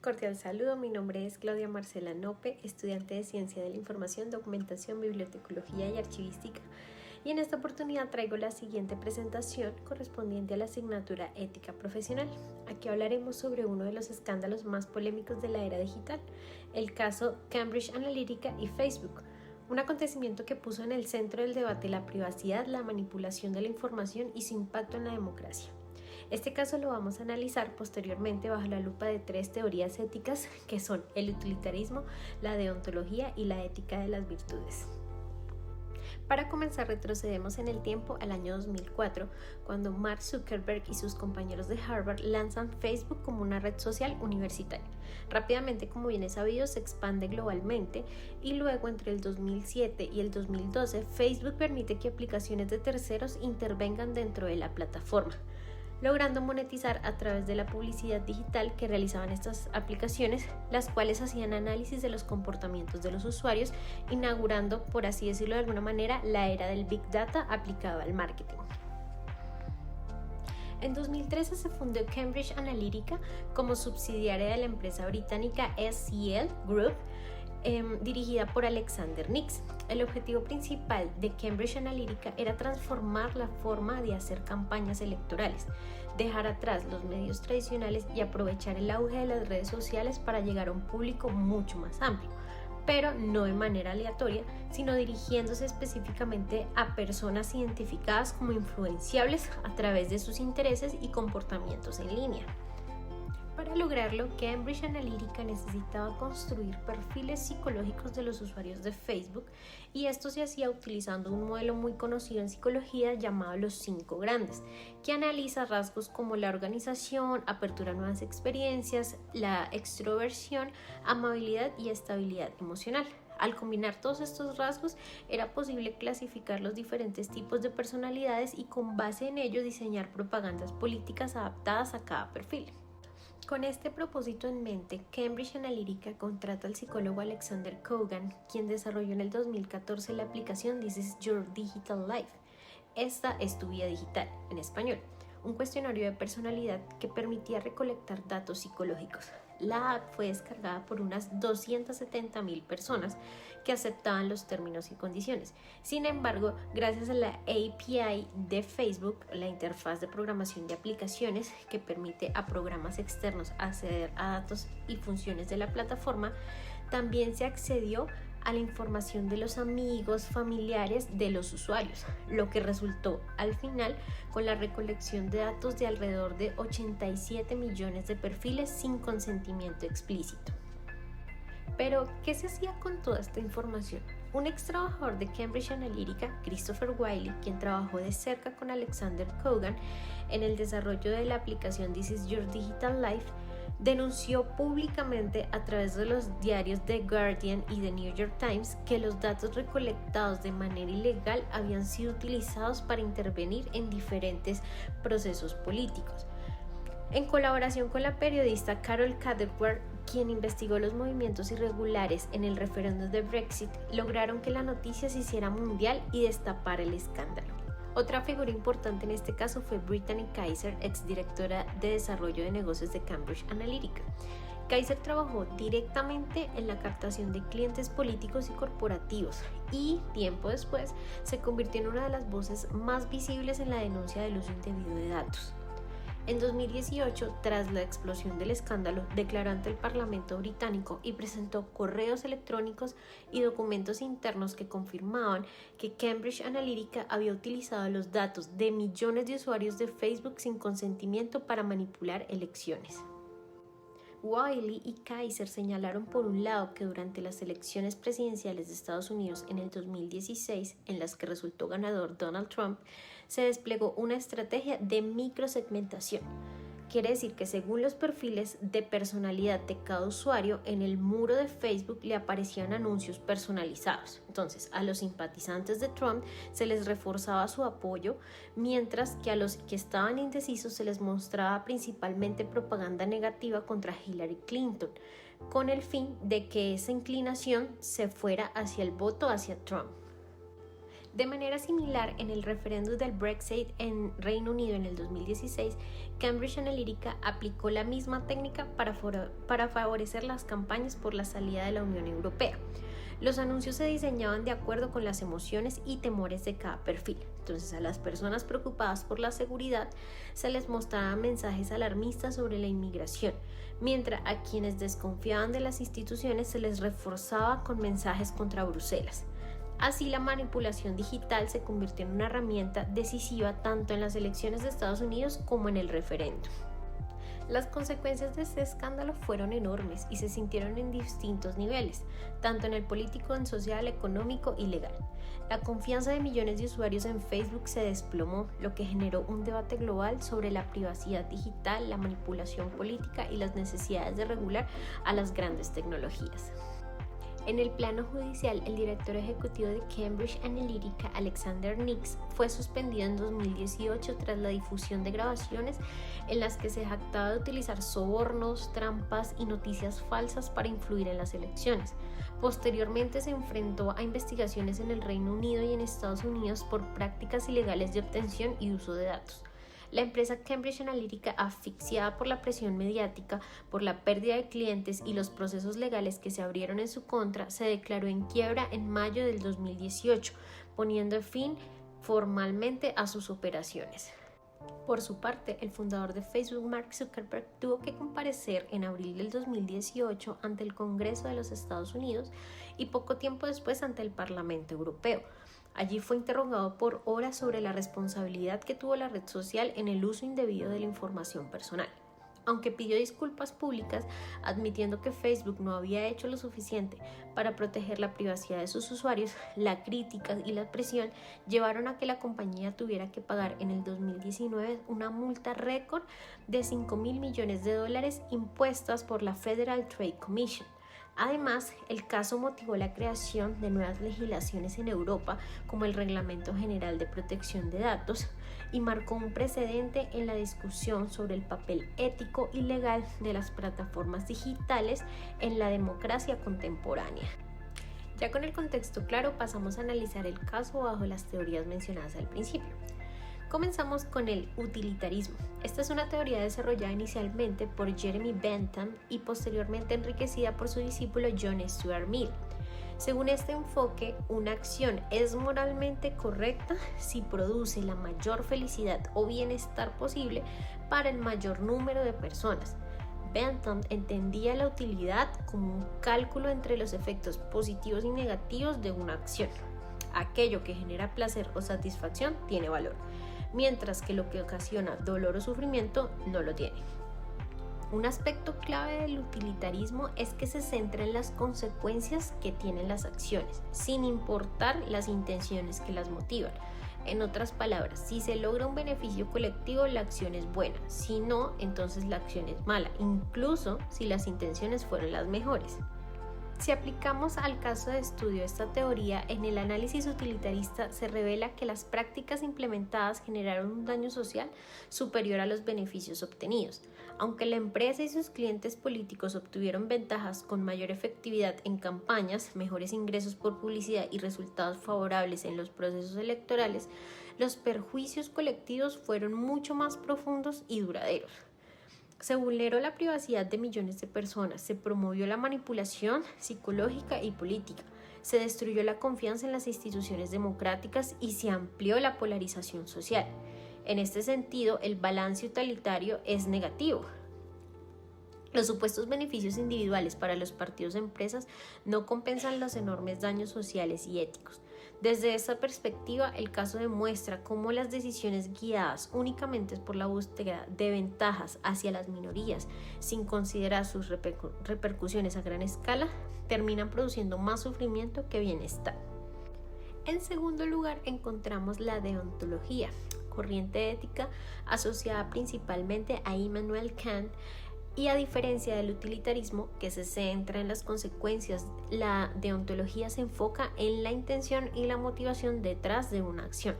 Cordial saludo, mi nombre es Claudia Marcela Nope, estudiante de Ciencia de la Información, Documentación, Bibliotecología y Archivística, y en esta oportunidad traigo la siguiente presentación correspondiente a la asignatura Ética Profesional. Aquí hablaremos sobre uno de los escándalos más polémicos de la era digital, el caso Cambridge Analytica y Facebook, un acontecimiento que puso en el centro del debate la privacidad, la manipulación de la información y su impacto en la democracia. Este caso lo vamos a analizar posteriormente bajo la lupa de 3 teorías éticas que son el utilitarismo, la deontología y la ética de las virtudes. Para comenzar, retrocedemos en el tiempo al año 2004, cuando Mark Zuckerberg y sus compañeros de Harvard lanzan Facebook como una red social universitaria. Rápidamente, como bien es sabido, se expande globalmente y luego entre el 2007 y el 2012 Facebook permite que aplicaciones de terceros intervengan dentro de la plataforma, logrando monetizar a través de la publicidad digital que realizaban estas aplicaciones, las cuales hacían análisis de los comportamientos de los usuarios, inaugurando, por así decirlo de alguna manera, la era del Big Data aplicado al marketing. En 2013 se fundó Cambridge Analytica como subsidiaria de la empresa británica SCL Group, dirigida por Alexander Nix. El objetivo principal de Cambridge Analytica era transformar la forma de hacer campañas electorales, dejar atrás los medios tradicionales y aprovechar el auge de las redes sociales para llegar a un público mucho más amplio, pero no de manera aleatoria, sino dirigiéndose específicamente a personas identificadas como influenciables a través de sus intereses y comportamientos en línea. Para lograrlo, Cambridge Analytica necesitaba construir perfiles psicológicos de los usuarios de Facebook, y esto se hacía utilizando un modelo muy conocido en psicología llamado los 5 grandes, que analiza rasgos como la organización, apertura a nuevas experiencias, la extroversión, amabilidad y estabilidad emocional. Al combinar todos estos rasgos, era posible clasificar los diferentes tipos de personalidades y con base en ello diseñar propagandas políticas adaptadas a cada perfil. Con este propósito en mente, Cambridge Analytica contrata al psicólogo Alexander Kogan, quien desarrolló en el 2014 la aplicación This is Your Digital Life. Esta es tu vida digital, en español, un cuestionario de personalidad que permitía recolectar datos psicológicos. La app fue descargada por unas 270,000 personas que aceptaban los términos y condiciones. Sin embargo, gracias a la API de Facebook, la interfaz de programación de aplicaciones que permite a programas externos acceder a datos y funciones de la plataforma, también se accedió a la información de los amigos, familiares de los usuarios, lo que resultó al final con la recolección de datos de alrededor de 87 millones de perfiles sin consentimiento explícito. Pero, ¿qué se hacía con toda esta información? Un ex trabajador de Cambridge Analytica, Christopher Wylie, quien trabajó de cerca con Alexander Kogan en el desarrollo de la aplicación This is Your Digital Life, denunció públicamente a través de los diarios The Guardian y The New York Times que los datos recolectados de manera ilegal habían sido utilizados para intervenir en diferentes procesos políticos. En colaboración con la periodista Carol Cadwell, quien investigó los movimientos irregulares en el referéndum de Brexit, lograron que la noticia se hiciera mundial y destapara el escándalo. Otra figura importante en este caso fue Brittany Kaiser, exdirectora de desarrollo de negocios de Cambridge Analytica. Kaiser trabajó directamente en la captación de clientes políticos y corporativos y, tiempo después, se convirtió en una de las voces más visibles en la denuncia del uso indebido de datos. En 2018, tras la explosión del escándalo, declaró ante el Parlamento británico y presentó correos electrónicos y documentos internos que confirmaban que Cambridge Analytica había utilizado los datos de millones de usuarios de Facebook sin consentimiento para manipular elecciones. Wylie y Kaiser señalaron por un lado que durante las elecciones presidenciales de Estados Unidos en el 2016, en las que resultó ganador Donald Trump, se desplegó una estrategia de microsegmentación. Quiere decir que según los perfiles de personalidad de cada usuario, en el muro de Facebook le aparecían anuncios personalizados. Entonces, a los simpatizantes de Trump se les reforzaba su apoyo, mientras que a los que estaban indecisos se les mostraba principalmente propaganda negativa contra Hillary Clinton, con el fin de que esa inclinación se fuera hacia el voto hacia Trump. De manera similar, en el referéndum del Brexit en Reino Unido en el 2016, Cambridge Analytica aplicó la misma técnica para favorecer las campañas por la salida de la Unión Europea. Los anuncios se diseñaban de acuerdo con las emociones y temores de cada perfil. Entonces, a las personas preocupadas por la seguridad se les mostraban mensajes alarmistas sobre la inmigración, mientras a quienes desconfiaban de las instituciones se les reforzaba con mensajes contra Bruselas. Así, la manipulación digital se convirtió en una herramienta decisiva tanto en las elecciones de Estados Unidos como en el referéndum. Las consecuencias de este escándalo fueron enormes y se sintieron en distintos niveles, tanto en el político, en social, económico y legal. La confianza de millones de usuarios en Facebook se desplomó, lo que generó un debate global sobre la privacidad digital, la manipulación política y las necesidades de regular a las grandes tecnologías. En el plano judicial, el director ejecutivo de Cambridge Analytica, Alexander Nix, fue suspendido en 2018 tras la difusión de grabaciones en las que se jactaba de utilizar sobornos, trampas y noticias falsas para influir en las elecciones. Posteriormente se enfrentó a investigaciones en el Reino Unido y en Estados Unidos por prácticas ilegales de obtención y uso de datos. La empresa Cambridge Analytica, asfixiada por la presión mediática, por la pérdida de clientes y los procesos legales que se abrieron en su contra, se declaró en quiebra en mayo del 2018, poniendo fin formalmente a sus operaciones. Por su parte, el fundador de Facebook, Mark Zuckerberg, tuvo que comparecer en abril del 2018 ante el Congreso de los Estados Unidos y poco tiempo después ante el Parlamento Europeo. Allí fue interrogado por horas sobre la responsabilidad que tuvo la red social en el uso indebido de la información personal. Aunque pidió disculpas públicas, admitiendo que Facebook no había hecho lo suficiente para proteger la privacidad de sus usuarios, la crítica y la presión llevaron a que la compañía tuviera que pagar en el 2019 una multa récord de $5.000 millones impuestas por la Federal Trade Commission. Además, el caso motivó la creación de nuevas legislaciones en Europa, como el Reglamento General de Protección de Datos, y marcó un precedente en la discusión sobre el papel ético y legal de las plataformas digitales en la democracia contemporánea. Ya con el contexto claro, pasamos a analizar el caso bajo las teorías mencionadas al principio. Comenzamos con el utilitarismo. Esta es una teoría desarrollada inicialmente por Jeremy Bentham y posteriormente enriquecida por su discípulo John Stuart Mill. Según este enfoque, una acción es moralmente correcta si produce la mayor felicidad o bienestar posible para el mayor número de personas. Bentham entendía la utilidad como un cálculo entre los efectos positivos y negativos de una acción. Aquello que genera placer o satisfacción tiene valor, mientras que lo que ocasiona dolor o sufrimiento no lo tiene. Un aspecto clave del utilitarismo es que se centra en las consecuencias que tienen las acciones, sin importar las intenciones que las motivan. En otras palabras, si se logra un beneficio colectivo, la acción es buena; si no, entonces la acción es mala, incluso si las intenciones fueron las mejores. Si aplicamos al caso de estudio esta teoría, en el análisis utilitarista se revela que las prácticas implementadas generaron un daño social superior a los beneficios obtenidos. Aunque la empresa y sus clientes políticos obtuvieron ventajas con mayor efectividad en campañas, mejores ingresos por publicidad y resultados favorables en los procesos electorales, los perjuicios colectivos fueron mucho más profundos y duraderos. Se vulneró la privacidad de millones de personas, se promovió la manipulación psicológica y política, se destruyó la confianza en las instituciones democráticas y se amplió la polarización social. En este sentido, el balance utilitario es negativo. Los supuestos beneficios individuales para los partidos o empresas no compensan los enormes daños sociales y éticos. Desde esta perspectiva, el caso demuestra cómo las decisiones guiadas únicamente por la búsqueda de ventajas hacia las minorías, sin considerar sus repercusiones a gran escala, terminan produciendo más sufrimiento que bienestar. En segundo lugar, encontramos la deontología, corriente ética asociada principalmente a Immanuel Kant. Y a diferencia del utilitarismo, que se centra en las consecuencias, la deontología se enfoca en la intención y la motivación detrás de una acción.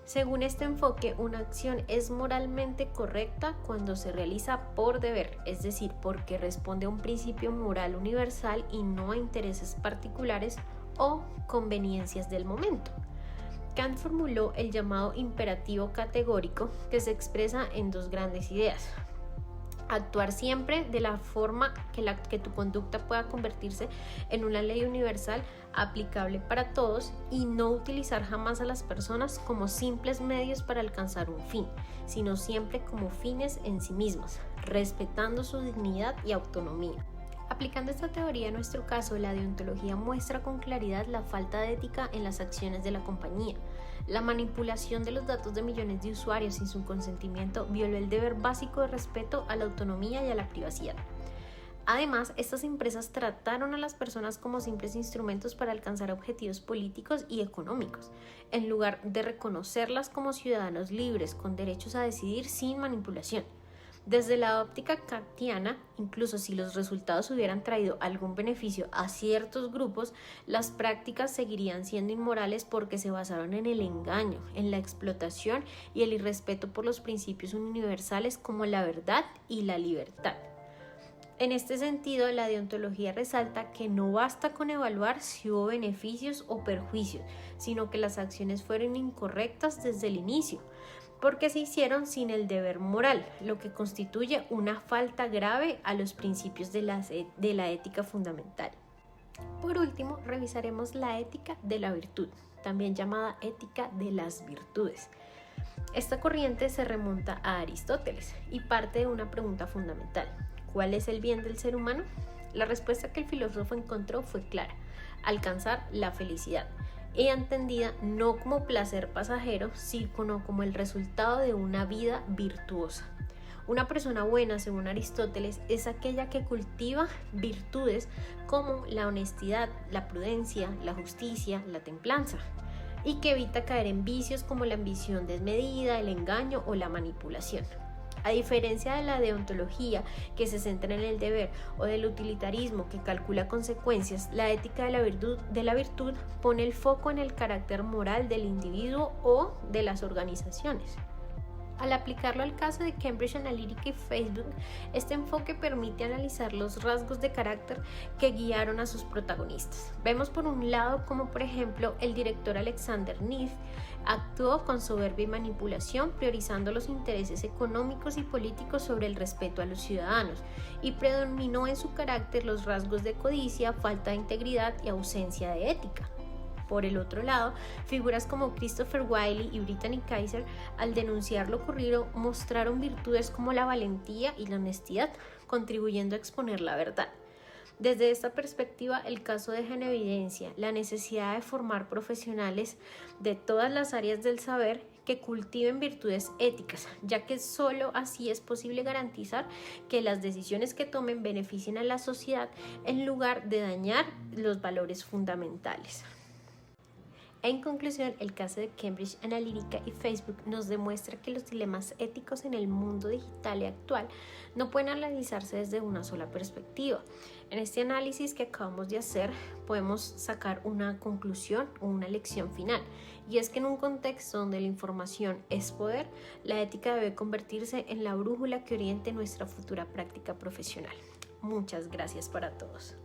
Según este enfoque, una acción es moralmente correcta cuando se realiza por deber, es decir, porque responde a un principio moral universal y no a intereses particulares o conveniencias del momento. Kant formuló el llamado imperativo categórico, que se expresa en dos grandes ideas: actuar siempre de la forma que tu conducta pueda convertirse en una ley universal aplicable para todos, y no utilizar jamás a las personas como simples medios para alcanzar un fin, sino siempre como fines en sí mismos, respetando su dignidad y autonomía. Aplicando esta teoría a nuestro caso, la deontología muestra con claridad la falta de ética en las acciones de la compañía. La manipulación de los datos de millones de usuarios sin su consentimiento violó el deber básico de respeto a la autonomía y a la privacidad. Además, estas empresas trataron a las personas como simples instrumentos para alcanzar objetivos políticos y económicos, en lugar de reconocerlas como ciudadanos libres con derechos a decidir sin manipulación. Desde la óptica kantiana, incluso si los resultados hubieran traído algún beneficio a ciertos grupos, las prácticas seguirían siendo inmorales porque se basaron en el engaño, en la explotación y el irrespeto por los principios universales como la verdad y la libertad. En este sentido, la deontología resalta que no basta con evaluar si hubo beneficios o perjuicios, sino que las acciones fueron incorrectas desde el inicio, porque se hicieron sin el deber moral, lo que constituye una falta grave a los principios de la ética fundamental. Por último, revisaremos la ética de la virtud, también llamada ética de las virtudes. Esta corriente se remonta a Aristóteles y parte de una pregunta fundamental: ¿cuál es el bien del ser humano? La respuesta que el filósofo encontró fue clara: alcanzar la felicidad, entendida no como placer pasajero, sino como el resultado de una vida virtuosa. Una persona buena, según Aristóteles, es aquella que cultiva virtudes como la honestidad, la prudencia, la justicia, la templanza, y que evita caer en vicios como la ambición desmedida, el engaño o la manipulación. A diferencia de la deontología, que se centra en el deber, o del utilitarismo, que calcula consecuencias, la ética de la virtud pone el foco en el carácter moral del individuo o de las organizaciones. Al aplicarlo al caso de Cambridge Analytica y Facebook, este enfoque permite analizar los rasgos de carácter que guiaron a sus protagonistas. Vemos por un lado cómo, por ejemplo, el director Alexander Neff actuó con soberbia y manipulación, priorizando los intereses económicos y políticos sobre el respeto a los ciudadanos, y predominó en su carácter los rasgos de codicia, falta de integridad y ausencia de ética. Por el otro lado, figuras como Christopher Wylie y Brittany Kaiser, al denunciar lo ocurrido, mostraron virtudes como la valentía y la honestidad, contribuyendo a exponer la verdad. Desde esta perspectiva, el caso deja en evidencia la necesidad de formar profesionales de todas las áreas del saber que cultiven virtudes éticas, ya que solo así es posible garantizar que las decisiones que tomen beneficien a la sociedad en lugar de dañar los valores fundamentales. En conclusión, el caso de Cambridge Analytica y Facebook nos demuestra que los dilemas éticos en el mundo digital y actual no pueden analizarse desde una sola perspectiva. En este análisis que acabamos de hacer, podemos sacar una conclusión o una lección final, y es que en un contexto donde la información es poder, la ética debe convertirse en la brújula que oriente nuestra futura práctica profesional. Muchas gracias para todos.